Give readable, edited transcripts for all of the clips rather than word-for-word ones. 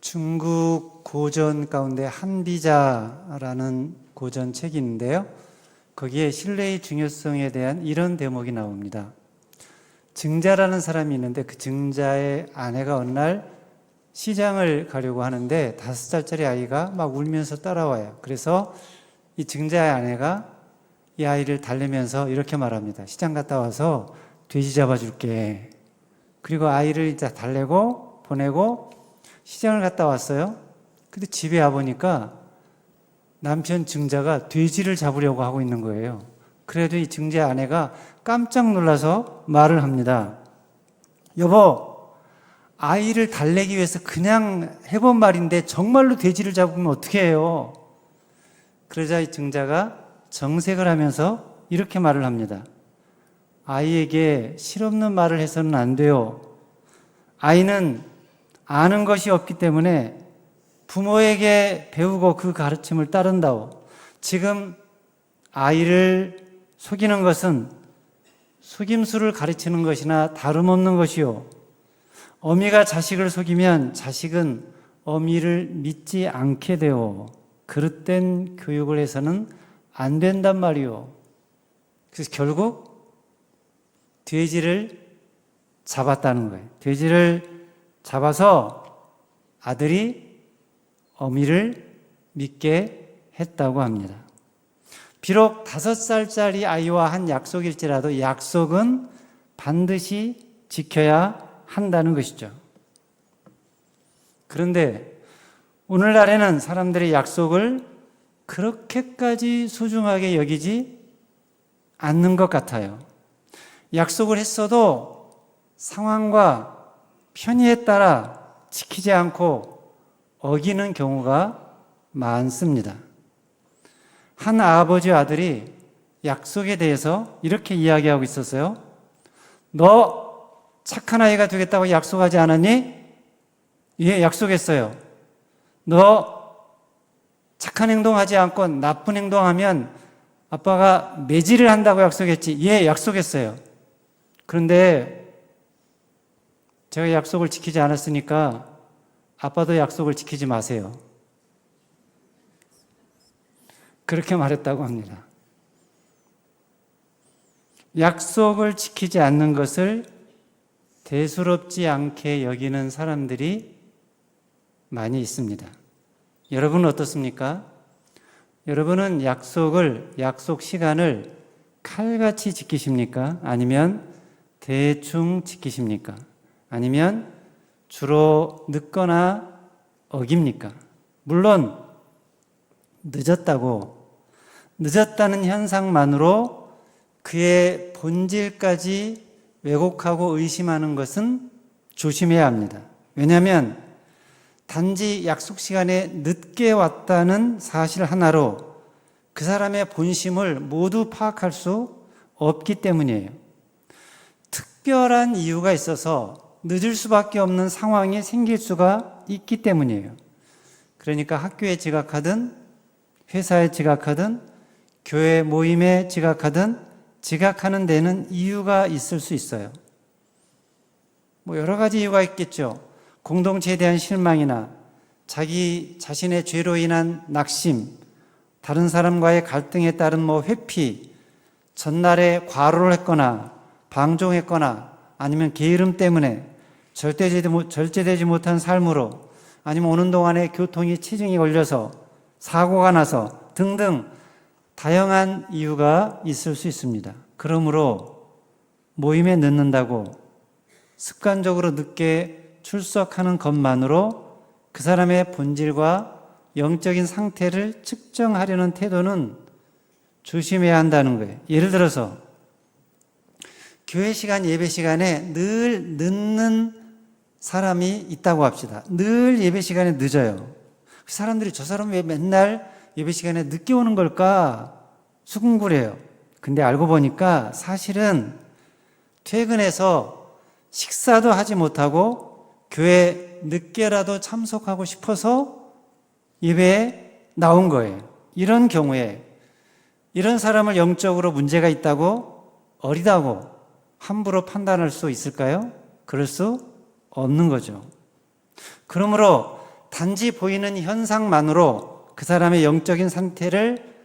중국 고전 가운데 한비자라는 고전 책이 있는데요. 거기에 신뢰의 중요성에 대한 이런 대목이 나옵니다. 증자라는 사람이 있는데 그 증자의 아내가 어느 날 시장을 가려고 하는데 5살짜리 아이가 막 울면서 따라와요. 그래서 이 증자의 아내가 이 아이를 달래면서 이렇게 말합니다. 시장 갔다 와서 돼지 잡아줄게. 그리고 아이를 이제 달래고 보내고 시장을 갔다 왔어요. 근데 집에 와보니까 남편 증자가 돼지를 잡으려고 하고 있는 거예요. 그래도 이 증자의 아내가 깜짝 놀라서 말을 합니다. 여보, 아이를 달래기 위해서 그냥 해본 말인데 정말로 돼지를 잡으면 어떻게 해요? 그러자 이 증자가 정색을 하면서 이렇게 말을 합니다. 아이에게 실없는 말을 해서는 안 돼요. 아이는 아는 것이 없기 때문에 부모에게 배우고 그 가르침을 따른다오. 지금 아이를 속이는 것은 속임수를 가르치는 것이나 다름없는 것이요. 어미가 자식을 속이면 자식은 어미를 믿지 않게 되어 그릇된 교육을 해서는 안 된단 말이요. 그래서 결국 돼지를 잡았다는 거예요. 돼지를 잡아서 아들이 어미를 믿게 했다고 합니다. 비록 5살짜리 아이와 한 약속일지라도 약속은 반드시 지켜야 한다는 것이죠. 그런데 오늘날에는 사람들이 약속을 그렇게까지 소중하게 여기지 않는 것 같아요. 약속을 했어도 상황과 편의에 따라 지키지 않고 어기는 경우가 많습니다. 한 아버지와 아들이 약속에 대해서 이렇게 이야기하고 있었어요. 너 착한 아이가 되겠다고 약속하지 않았니? 예, 약속했어요. 너 착한 행동하지 않고 나쁜 행동하면 아빠가 매질을 한다고 약속했지? 예, 약속했어요. 그런데 제가 약속을 지키지 않았으니까 아빠도 약속을 지키지 마세요. 그렇게 말했다고 합니다. 약속을 지키지 않는 것을 대수롭지 않게 여기는 사람들이 많이 있습니다. 여러분은 어떻습니까? 여러분은 약속 시간을 칼같이 지키십니까? 아니면 대충 지키십니까? 아니면 주로 늦거나 어깁니까? 물론 늦었다는 현상만으로 그의 본질까지 왜곡하고 의심하는 것은 조심해야 합니다. 왜냐하면 단지 약속 시간에 늦게 왔다는 사실 하나로 그 사람의 본심을 모두 파악할 수 없기 때문이에요. 특별한 이유가 있어서 늦을 수밖에 없는 상황이 생길 수가 있기 때문이에요. 그러니까 학교에 지각하든 회사에 지각하든 교회 모임에 지각하든 지각하는 데는 이유가 있을 수 있어요. 여러 가지 이유가 있겠죠. 공동체에 대한 실망이나 자기 자신의 죄로 인한 낙심, 다른 사람과의 갈등에 따른 회피, 전날에 과로를 했거나 방종했거나 아니면 게으름 때문에 절제되지 못한 삶으로 아니면 오는 동안에 교통이 체증이 걸려서 사고가 나서 등등 다양한 이유가 있을 수 있습니다. 그러므로 모임에 늦는다고 습관적으로 늦게 출석하는 것만으로 그 사람의 본질과 영적인 상태를 측정하려는 태도는 조심해야 한다는 거예요. 예를 들어서 교회 시간, 예배 시간에 늘 늦는 사람이 있다고 합시다. 늘 예배 시간에 늦어요. 사람들이 저 사람 왜 맨날 예배 시간에 늦게 오는 걸까? 수군거려요. 근데 알고 보니까 사실은 퇴근해서 식사도 하지 못하고 교회 늦게라도 참석하고 싶어서 예배에 나온 거예요. 이런 경우에 이런 사람을 영적으로 문제가 있다고 어리다고 함부로 판단할 수 있을까요? 그럴 수 없는 거죠. 그러므로 단지 보이는 현상만으로 그 사람의 영적인 상태를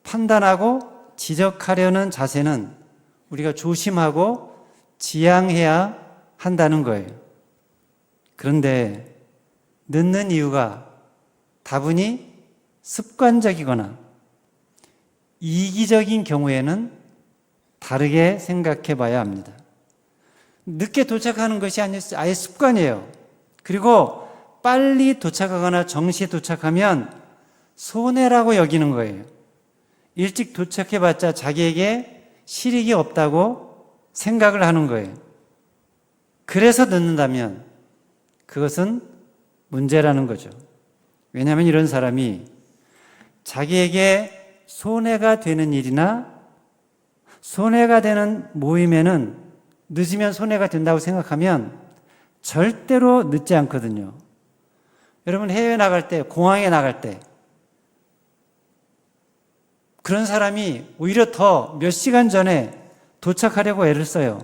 판단하고 지적하려는 자세는 우리가 조심하고 지양해야 한다는 거예요. 그런데 늦는 이유가 다분히 습관적이거나 이기적인 경우에는 다르게 생각해 봐야 합니다. 늦게 도착하는 것이 아예 습관이에요. 그리고 빨리 도착하거나 정시에 도착하면 손해라고 여기는 거예요. 일찍 도착해봤자 자기에게 실익이 없다고 생각을 하는 거예요. 그래서 늦는다면 그것은 문제라는 거죠. 왜냐하면 이런 사람이 자기에게 손해가 되는 일이나 손해가 되는 모임에는 늦으면 손해가 된다고 생각하면 절대로 늦지 않거든요. 여러분 해외에 나갈 때, 공항에 나갈 때 그런 사람이 오히려 더 몇 시간 전에 도착하려고 애를 써요.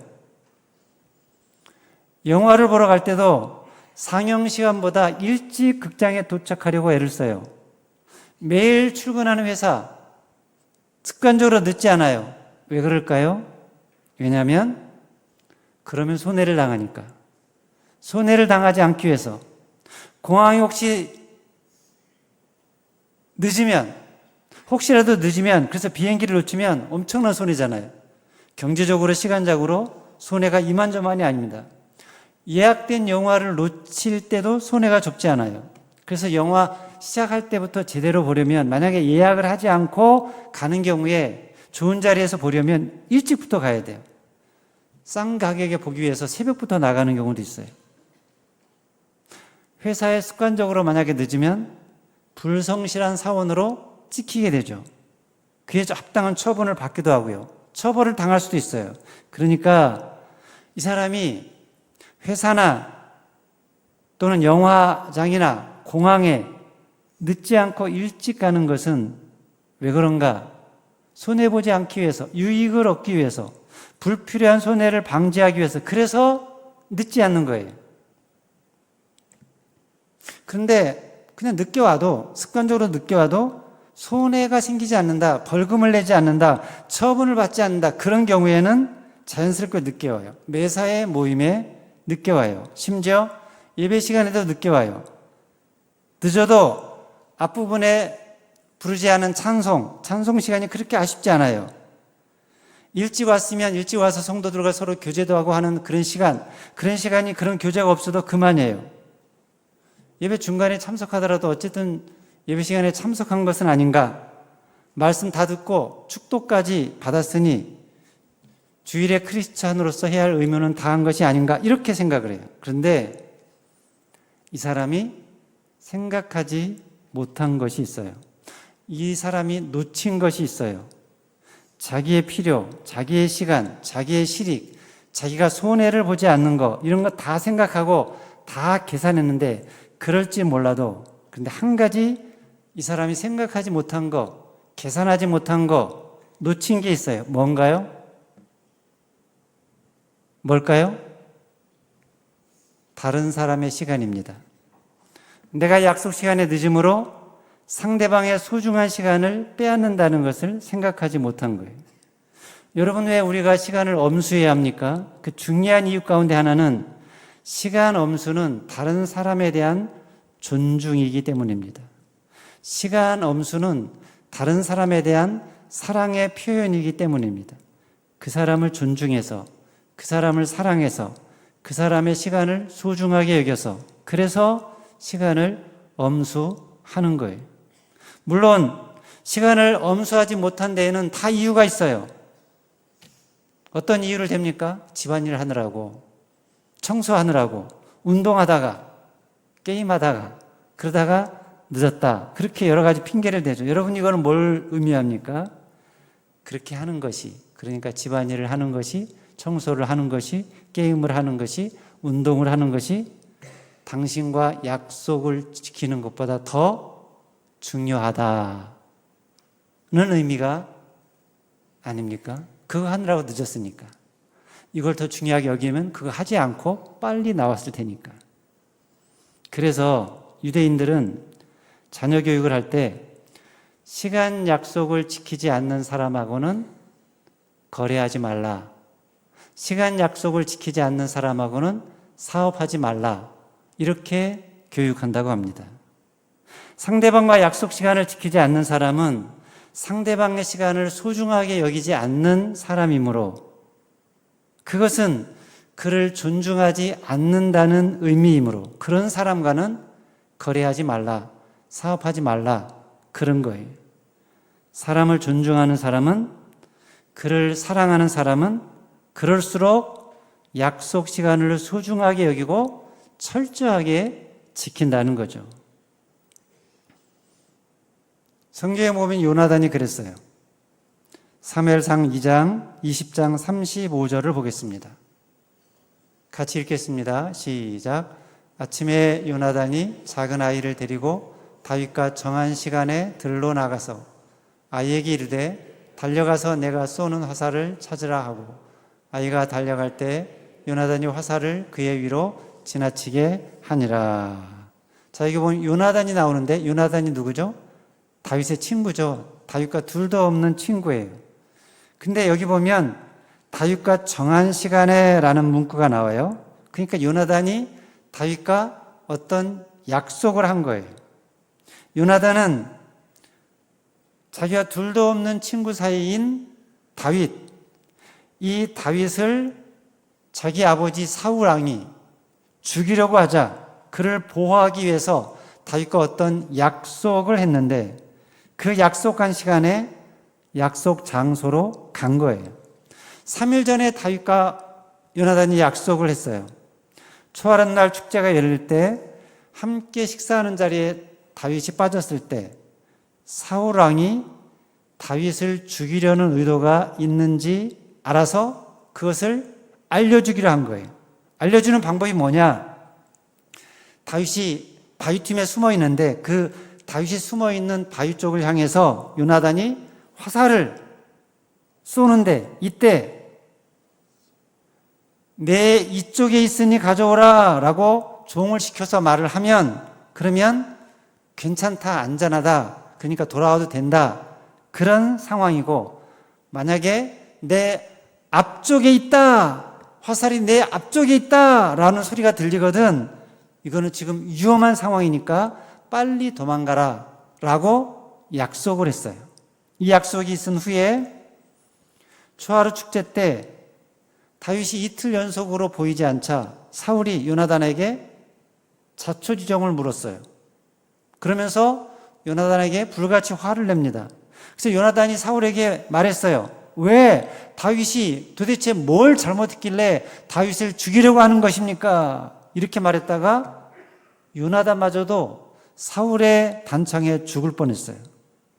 영화를 보러 갈 때도 상영 시간보다 일찍 극장에 도착하려고 애를 써요. 매일 출근하는 회사 습관적으로 늦지 않아요. 왜 그럴까요? 왜냐하면 그러면 손해를 당하니까. 손해를 당하지 않기 위해서. 공항이 혹시라도 늦으면 그래서 비행기를 놓치면 엄청난 손해잖아요. 경제적으로 시간적으로 손해가 이만저만이 아닙니다. 예약된 영화를 놓칠 때도 손해가 적지 않아요. 그래서 영화 시작할 때부터 제대로 보려면 만약에 예약을 하지 않고 가는 경우에 좋은 자리에서 보려면 일찍부터 가야 돼요. 싼 가격에 보기 위해서 새벽부터 나가는 경우도 있어요. 회사에 습관적으로 만약에 늦으면 불성실한 사원으로 찍히게 되죠. 그에 합당한 처분을 받기도 하고요. 처벌을 당할 수도 있어요. 그러니까 이 사람이 회사나 또는 영화장이나 공항에 늦지 않고 일찍 가는 것은 왜 그런가? 손해보지 않기 위해서, 유익을 얻기 위해서, 불필요한 손해를 방지하기 위해서, 그래서 늦지 않는 거예요. 그런데 그냥 늦게 와도, 습관적으로 늦게 와도 손해가 생기지 않는다, 벌금을 내지 않는다, 처분을 받지 않는다, 그런 경우에는 자연스럽게 늦게 와요. 매사의 모임에 늦게 와요. 심지어 예배 시간에도 늦게 와요. 늦어도 앞부분에 부르지 않은 찬송 시간이 그렇게 아쉽지 않아요. 일찍 왔으면 일찍 와서 성도들과 서로 교제도 하고 하는 그런 시간이 그런 교제가 없어도 그만이에요. 예배 중간에 참석하더라도 어쨌든 예배 시간에 참석한 것은 아닌가? 말씀 다 듣고 축도까지 받았으니 주일에 크리스찬으로서 해야 할 의무는 다한 것이 아닌가? 이렇게 생각을 해요. 그런데 이 사람이 생각하지 못한 것이 있어요. 이 사람이 놓친 것이 있어요. 자기의 필요, 자기의 시간, 자기의 실익, 자기가 손해를 보지 않는 거, 이런 거 다 생각하고 다 계산했는데 그럴지 몰라도, 그런데 한 가지 이 사람이 생각하지 못한 거, 계산하지 못한 거, 놓친 게 있어요. 뭔가요? 뭘까요? 다른 사람의 시간입니다. 내가 약속 시간에 늦음으로 상대방의 소중한 시간을 빼앗는다는 것을 생각하지 못한 거예요. 여러분, 왜 우리가 시간을 엄수해야 합니까? 그 중요한 이유 가운데 하나는 시간 엄수는 다른 사람에 대한 존중이기 때문입니다. 시간 엄수는 다른 사람에 대한 사랑의 표현이기 때문입니다. 그 사람을 존중해서, 그 사람을 사랑해서, 그 사람의 시간을 소중하게 여겨서, 그래서 시간을 엄수하는 거예요. 물론 시간을 엄수하지 못한 데에는 다 이유가 있어요. 어떤 이유를 댑니까? 집안일 하느라고, 청소하느라고, 운동하다가, 게임하다가, 그러다가 늦었다. 그렇게 여러 가지 핑계를 대죠. 여러분, 이거는 뭘 의미합니까? 그렇게 하는 것이, 그러니까 집안일을 하는 것이, 청소를 하는 것이, 게임을 하는 것이, 운동을 하는 것이 당신과 약속을 지키는 것보다 더 중요하다는 의미가 아닙니까? 그거 하느라고 늦었으니까. 이걸 더 중요하게 여기면 그거 하지 않고 빨리 나왔을 테니까. 그래서 유대인들은 자녀 교육을 할 때 시간 약속을 지키지 않는 사람하고는 거래하지 말라, 시간 약속을 지키지 않는 사람하고는 사업하지 말라, 이렇게 교육한다고 합니다. 상대방과 약속 시간을 지키지 않는 사람은 상대방의 시간을 소중하게 여기지 않는 사람이므로 그것은 그를 존중하지 않는다는 의미이므로 그런 사람과는 거래하지 말라, 사업하지 말라, 그런 거예요. 사람을 존중하는 사람은, 그를 사랑하는 사람은 그럴수록 약속 시간을 소중하게 여기고 철저하게 지킨다는 거죠. 성경에 보면 요나단이 그랬어요. 사무엘상 2장 20장 35절을 보겠습니다. 같이 읽겠습니다. 시작. 아침에 요나단이 작은 아이를 데리고 다윗과 정한 시간에 들로 나가서 아이에게 이르되 달려가서 내가 쏘는 화살을 찾으라 하고 아이가 달려갈 때 요나단이 화살을 그의 위로 지나치게 하니라. 자, 여기 보면 요나단이 나오는데 요나단이 누구죠? 다윗의 친구죠. 다윗과 둘도 없는 친구예요. 근데 여기 보면 다윗과 정한 시간에 라는 문구가 나와요. 그러니까 요나단이 다윗과 어떤 약속을 한 거예요. 요나단은 자기와 둘도 없는 친구 사이인 다윗, 이 다윗을 자기 아버지 사울 왕이 죽이려고 하자 그를 보호하기 위해서 다윗과 어떤 약속을 했는데 그 약속한 시간에 약속 장소로 간 거예요. 3일 전에 다윗과 요나단이 약속을 했어요. 초하룻 날 축제가 열릴 때 함께 식사하는 자리에 다윗이 빠졌을 때 사울 왕이 다윗을 죽이려는 의도가 있는지 알아서 그것을 알려주기로 한 거예요. 알려주는 방법이 뭐냐? 다윗이 바위틈에 숨어 있는데 그 다윗이 숨어 있는 바위 쪽을 향해서 요나단이 화살을 쏘는데 이때 내 이쪽에 있으니 가져오라 라고 종을 시켜서 말을 하면 그러면 괜찮다, 안전하다, 그러니까 돌아와도 된다, 그런 상황이고, 만약에 내 앞쪽에 있다, 화살이 내 앞쪽에 있다 라는 소리가 들리거든, 이거는 지금 위험한 상황이니까 빨리 도망가라 라고 약속을 했어요. 이 약속이 있은 후에 초하루 축제 때 다윗이 이틀 연속으로 보이지 않자 사울이 요나단에게 자초지종을 물었어요. 그러면서 요나단에게 불같이 화를 냅니다. 그래서 요나단이 사울에게 말했어요. 왜 다윗이 도대체 뭘 잘못했길래 다윗을 죽이려고 하는 것입니까? 이렇게 말했다가 요나단마저도 사울의 단창에 죽을 뻔했어요.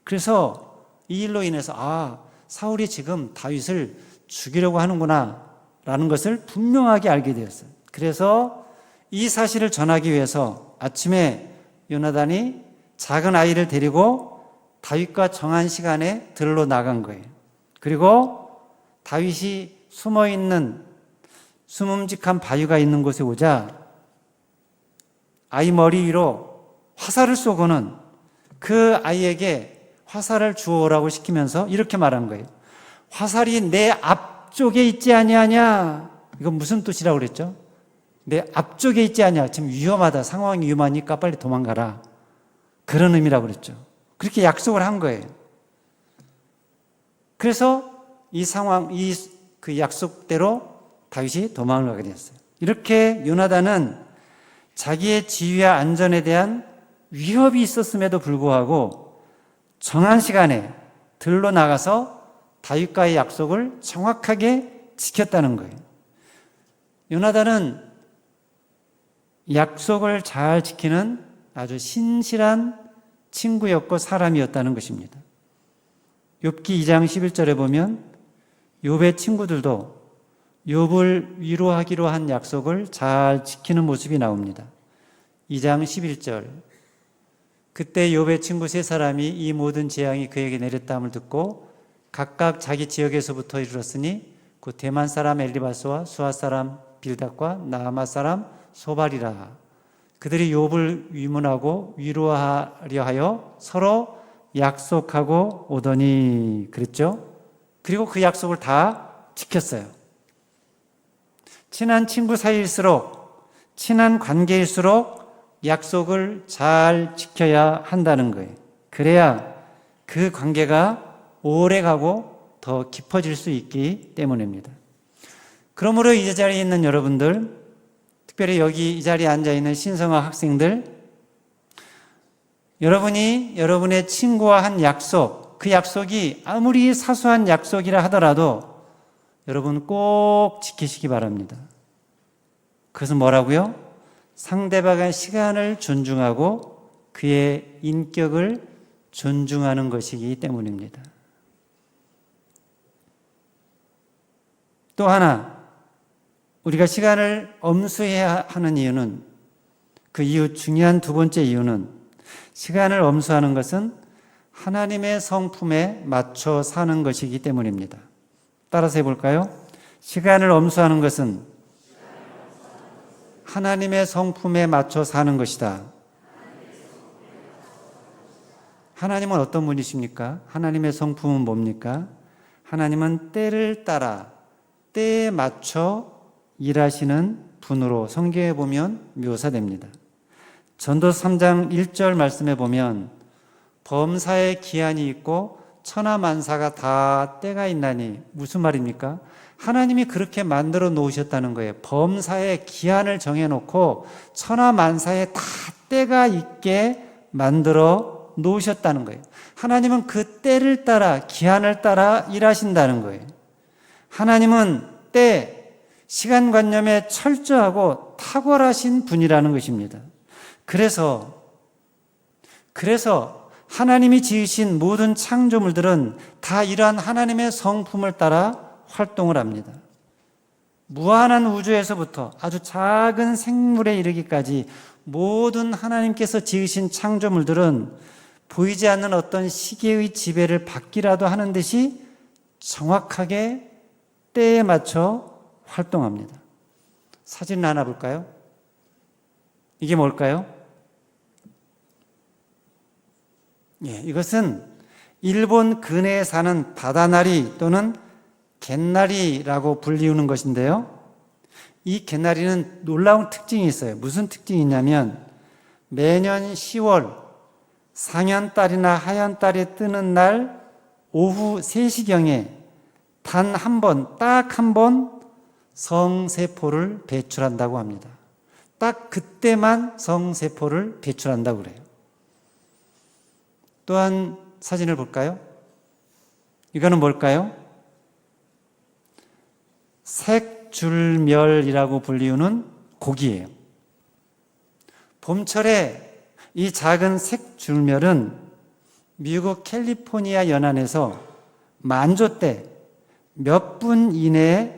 그래서 이 일로 인해서 사울이 지금 다윗을 죽이려고 하는구나 라는 것을 분명하게 알게 되었어요. 그래서 이 사실을 전하기 위해서 아침에 요나단이 작은 아이를 데리고 다윗과 정한 시간에 들로 나간 거예요. 그리고 다윗이 숨어있는 숨음직한 바위가 있는 곳에 오자 아이 머리 위로 화살을 쏘고는 그 아이에게 화살을 주어오라고 시키면서 이렇게 말한 거예요. 화살이 내 앞쪽에 있지 아니하냐. 이건 무슨 뜻이라고 그랬죠? 내 앞쪽에 있지 않냐. 지금 위험하다. 상황이 위험하니까 빨리 도망가라. 그런 의미라고 그랬죠. 그렇게 약속을 한 거예요. 그래서 그 약속대로 다윗이 도망을 가게 되었어요. 이렇게 요나단은 자기의 지위와 안전에 대한 위협이 있었음에도 불구하고 정한 시간에 들로 나가서 다윗과의 약속을 정확하게 지켰다는 거예요. 요나단은 약속을 잘 지키는 아주 신실한 친구였고 사람이었다는 것입니다. 욥기 2장 11절에 보면 욥의 친구들도 욥을 위로하기로 한 약속을 잘 지키는 모습이 나옵니다. 2장 11절. 그때 욥의 친구 세 사람이 이 모든 재앙이 그에게 내렸다함을 듣고 각각 자기 지역에서부터 이르렀으니 곧 대만 사람 엘리바스와 수아 사람 빌닷과 나아마 사람 소발이라. 그들이 욥을 위문하고 위로하려 하여 서로 약속하고 오더니 그랬죠. 그리고 그 약속을 다 지켰어요. 친한 친구 사이일수록, 친한 관계일수록 약속을 잘 지켜야 한다는 거예요. 그래야 그 관계가 오래가고 더 깊어질 수 있기 때문입니다. 그러므로 이 자리에 있는 여러분들, 특별히 여기 이 자리에 앉아있는 신성한 학생들, 여러분이 여러분의 친구와 한 약속, 그 약속이 아무리 사소한 약속이라 하더라도 여러분 꼭 지키시기 바랍니다. 그것은 뭐라고요? 상대방의 시간을 존중하고 그의 인격을 존중하는 것이기 때문입니다. 또 하나, 우리가 시간을 엄수해야 하는 이유는, 그 이유 중요한 두 번째 이유는, 시간을 엄수하는 것은 하나님의 성품에 맞춰 사는 것이기 때문입니다. 따라서 해볼까요? 시간을 엄수하는 것은 하나님의 성품에 맞춰 사는 것이다. 하나님은 어떤 분이십니까? 하나님의 성품은 뭡니까? 하나님은 때를 따라 때에 맞춰 일하시는 분으로 성경에 보면 묘사됩니다. 전도서 3장 1절 말씀에 보면 범사에 기한이 있고 천하만사가 다 때가 있나니, 무슨 말입니까? 하나님이 그렇게 만들어 놓으셨다는 거예요. 범사에 기한을 정해놓고 천하만사에 다 때가 있게 만들어 놓으셨다는 거예요. 하나님은 그 때를 따라, 기한을 따라 일하신다는 거예요. 하나님은 때, 시간관념에 철저하고 탁월하신 분이라는 것입니다. 그래서 하나님이 지으신 모든 창조물들은 다 이러한 하나님의 성품을 따라 활동을 합니다. 무한한 우주에서부터 아주 작은 생물에 이르기까지 모든 하나님께서 지으신 창조물들은 보이지 않는 어떤 시계의 지배를 받기라도 하는 듯이 정확하게 때에 맞춰 활동합니다. 사진 하나 볼까요? 이게 뭘까요? 이것은 일본 근해에 사는 바다나리 또는 갯나리라고 불리우는 것인데요. 이 갯나리는 놀라운 특징이 있어요. 무슨 특징이 있냐면 매년 10월 상현달이나 하현달이 뜨는 날 오후 3시경에 단 한 번, 딱 한 번 성세포를 배출한다고 합니다. 딱 그때만 성세포를 배출한다고 그래요. 또한 사진을 볼까요? 이거는 뭘까요? 색줄멸이라고 불리우는 고기예요. 봄철에 이 작은 색줄멸은 미국 캘리포니아 연안에서 만조 때 몇 분 이내에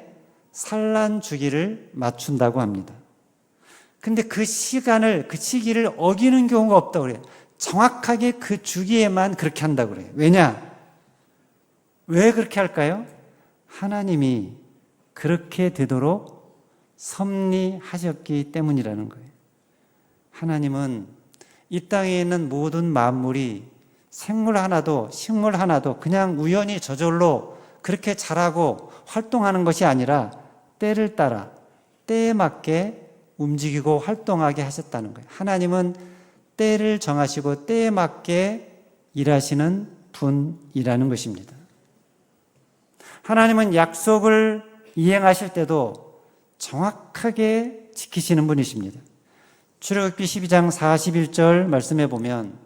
산란 주기를 맞춘다고 합니다. 근데 그 시기를 어기는 경우가 없다고 그래요. 정확하게 그 주기에만 그렇게 한다고 그래요. 왜냐? 왜 그렇게 할까요? 하나님이 그렇게 되도록 섭리하셨기 때문이라는 거예요. 하나님은 이 땅에 있는 모든 만물이 생물 하나도 식물 하나도 그냥 우연히 저절로 그렇게 자라고 활동하는 것이 아니라 때를 따라 때에 맞게 움직이고 활동하게 하셨다는 거예요. 하나님은 때를 정하시고 때에 맞게 일하시는 분이라는 것입니다. 하나님은 약속을 이행하실 때도 정확하게 지키시는 분이십니다. 출애굽기 12장 41절 말씀해 보면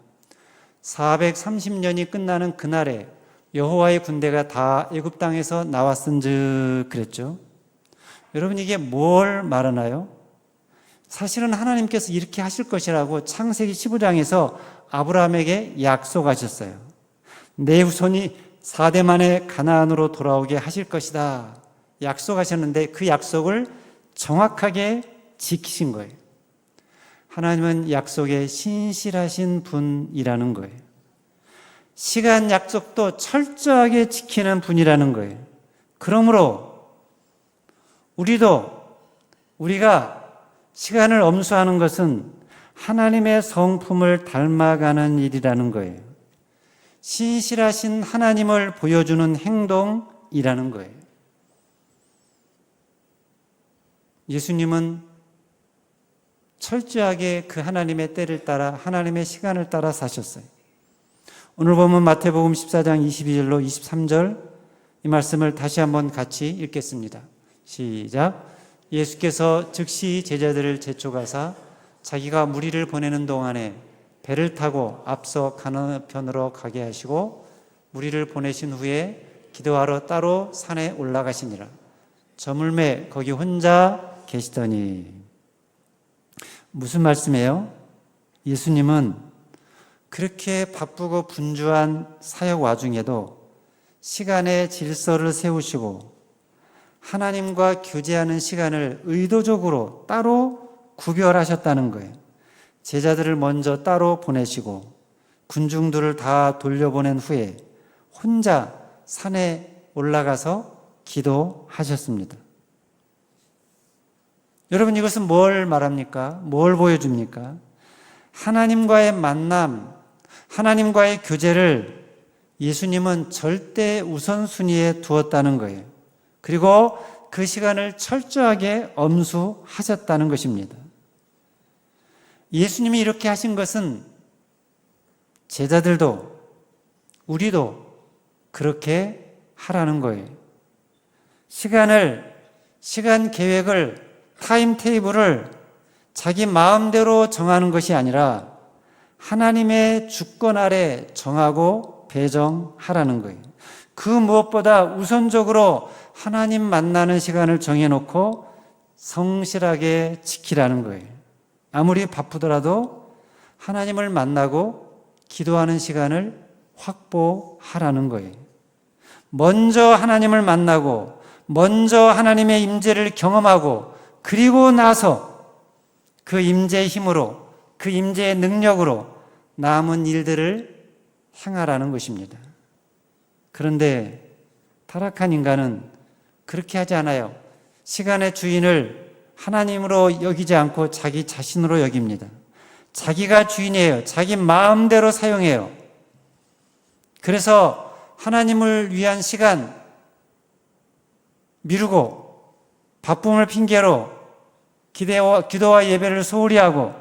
430년이 끝나는 그날에 여호와의 군대가 다 애굽 땅에서 나왔은즉 그랬죠. 여러분, 이게 뭘 말하나요? 사실은 하나님께서 이렇게 하실 것이라고 창세기 15장에서 아브라함에게 약속하셨어요. 내 후손이 4대 만에 가나안으로 돌아오게 하실 것이다 약속하셨는데 그 약속을 정확하게 지키신 거예요. 하나님은 약속에 신실하신 분이라는 거예요. 시간 약속도 철저하게 지키는 분이라는 거예요. 그러므로 우리가 시간을 엄수하는 것은 하나님의 성품을 닮아가는 일이라는 거예요. 신실하신 하나님을 보여주는 행동이라는 거예요. 예수님은 철저하게 그 하나님의 때를 따라 하나님의 시간을 따라 사셨어요. 오늘 보면 마태복음 14장 22절로 23절 이 말씀을 다시 한번 같이 읽겠습니다. 시작. 예수께서 즉시 제자들을 재촉하사 자기가 무리를 보내는 동안에 배를 타고 앞서 가너편으로 가게 하시고 무리를 보내신 후에 기도하러 따로 산에 올라가시니라. 저물매 거기 혼자 계시더니. 무슨 말씀이에요? 예수님은 그렇게 바쁘고 분주한 사역 와중에도 시간의 질서를 세우시고 하나님과 교제하는 시간을 의도적으로 따로 구별하셨다는 거예요. 제자들을 먼저 따로 보내시고 군중들을 다 돌려보낸 후에 혼자 산에 올라가서 기도하셨습니다. 여러분, 이것은 뭘 말합니까? 뭘 보여줍니까? 하나님과의 만남, 하나님과의 교제를 예수님은 절대 우선순위에 두었다는 거예요. 그리고 그 시간을 철저하게 엄수하셨다는 것입니다. 예수님이 이렇게 하신 것은 제자들도 우리도 그렇게 하라는 거예요. 시간 계획을, 타임 테이블을 자기 마음대로 정하는 것이 아니라 하나님의 주권 아래 정하고 배정하라는 거예요. 그 무엇보다 우선적으로 하나님 만나는 시간을 정해놓고 성실하게 지키라는 거예요. 아무리 바쁘더라도 하나님을 만나고 기도하는 시간을 확보하라는 거예요. 먼저 하나님을 만나고 먼저 하나님의 임재를 경험하고 그리고 나서 그 임재의 힘으로, 그 임재의 능력으로 남은 일들을 행하라는 것입니다. 그런데 타락한 인간은 그렇게 하지 않아요. 시간의 주인을 하나님으로 여기지 않고 자기 자신으로 여깁니다. 자기가 주인이에요. 자기 마음대로 사용해요. 그래서 하나님을 위한 시간 미루고 바쁨을 핑계로 기도와 예배를 소홀히 하고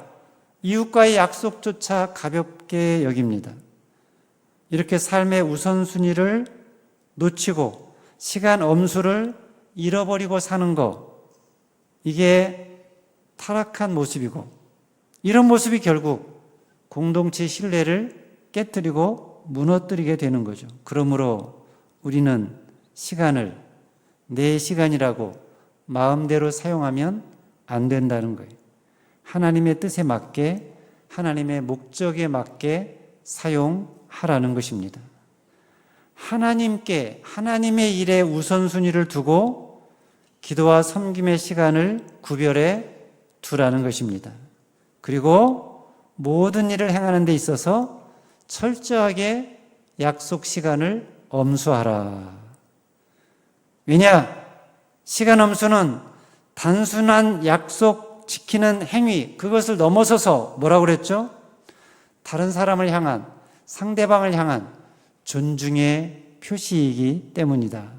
이웃과의 약속조차 가볍게 여깁니다. 이렇게 삶의 우선순위를 놓치고 시간 엄수를 잃어버리고 사는 것, 이게 타락한 모습이고 이런 모습이 결국 공동체 신뢰를 깨뜨리고 무너뜨리게 되는 거죠. 그러므로 우리는 시간을 내 시간이라고 마음대로 사용하면 안 된다는 거예요. 하나님의 뜻에 맞게, 하나님의 목적에 맞게 사용하라는 것입니다. 하나님께, 하나님의 일에 우선순위를 두고 기도와 섬김의 시간을 구별해 두라는 것입니다. 그리고 모든 일을 행하는 데 있어서 철저하게 약속 시간을 엄수하라. 왜냐? 시간 엄수는 단순한 약속 지키는 행위, 그것을 넘어서서 뭐라고 그랬죠? 다른 사람을 향한, 상대방을 향한 존중의 표시이기 때문이다.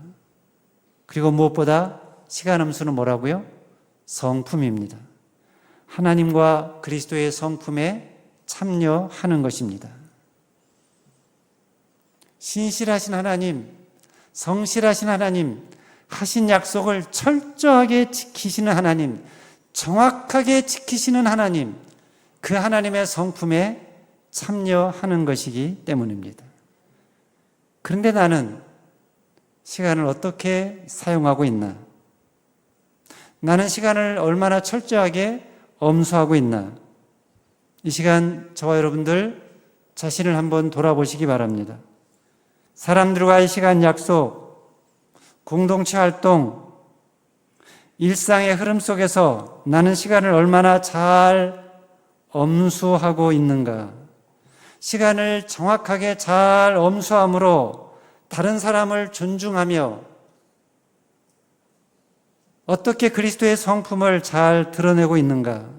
그리고 무엇보다 시간 엄수는 뭐라고요? 성품입니다. 하나님과 그리스도의 성품에 참여하는 것입니다. 신실하신 하나님, 성실하신 하나님, 하신 약속을 철저하게 지키시는 하나님, 정확하게 지키시는 하나님, 그 하나님의 성품에 참여하는 것이기 때문입니다. 그런데 나는 시간을 어떻게 사용하고 있나? 나는 시간을 얼마나 철저하게 엄수하고 있나? 이 시간 저와 여러분들 자신을 한번 돌아보시기 바랍니다. 사람들과의 시간 약속, 공동체 활동, 일상의 흐름 속에서 나는 시간을 얼마나 잘 엄수하고 있는가? 시간을 정확하게 잘 엄수함으로 다른 사람을 존중하며 어떻게 그리스도의 성품을 잘 드러내고 있는가?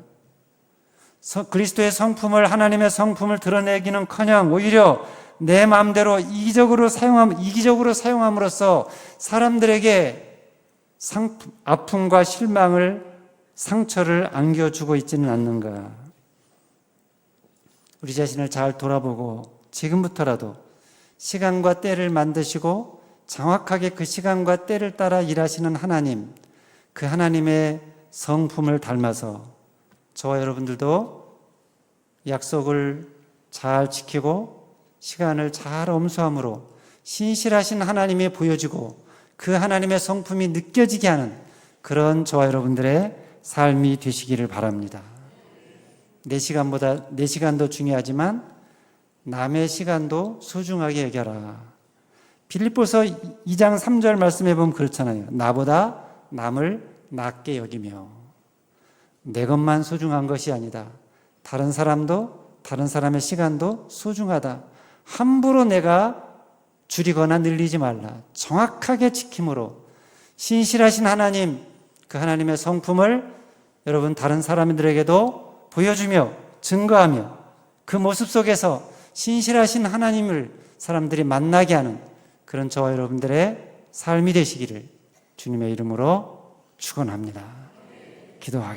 그리스도의 성품을, 하나님의 성품을 드러내기는커녕 오히려 내 마음대로 이기적으로 사용함으로써 사람들에게 아픔과 실망을, 상처를 안겨주고 있지는 않는가. 우리 자신을 잘 돌아보고 지금부터라도 시간과 때를 만드시고 정확하게 그 시간과 때를 따라 일하시는 하나님, 그 하나님의 성품을 닮아서 저와 여러분들도 약속을 잘 지키고 시간을 잘 엄수함으로 신실하신 하나님이 보여지고 그 하나님의 성품이 느껴지게 하는 그런 저와 여러분들의 삶이 되시기를 바랍니다. 내 시간도 중요하지만 남의 시간도 소중하게 여겨라. 빌립보서 2장 3절 말씀해 보면 그렇잖아요. 나보다 남을 낮게 여기며. 내 것만 소중한 것이 아니다. 다른 사람도, 다른 사람의 시간도 소중하다. 함부로 내가 줄이거나 늘리지 말라. 정확하게 지킴으로 신실하신 하나님, 그 하나님의 성품을 여러분 다른 사람들에게도 보여주며 증거하며 그 모습 속에서 신실하신 하나님을 사람들이 만나게 하는 그런 저와 여러분들의 삶이 되시기를 주님의 이름으로 축원합니다. 기도하겠습니다.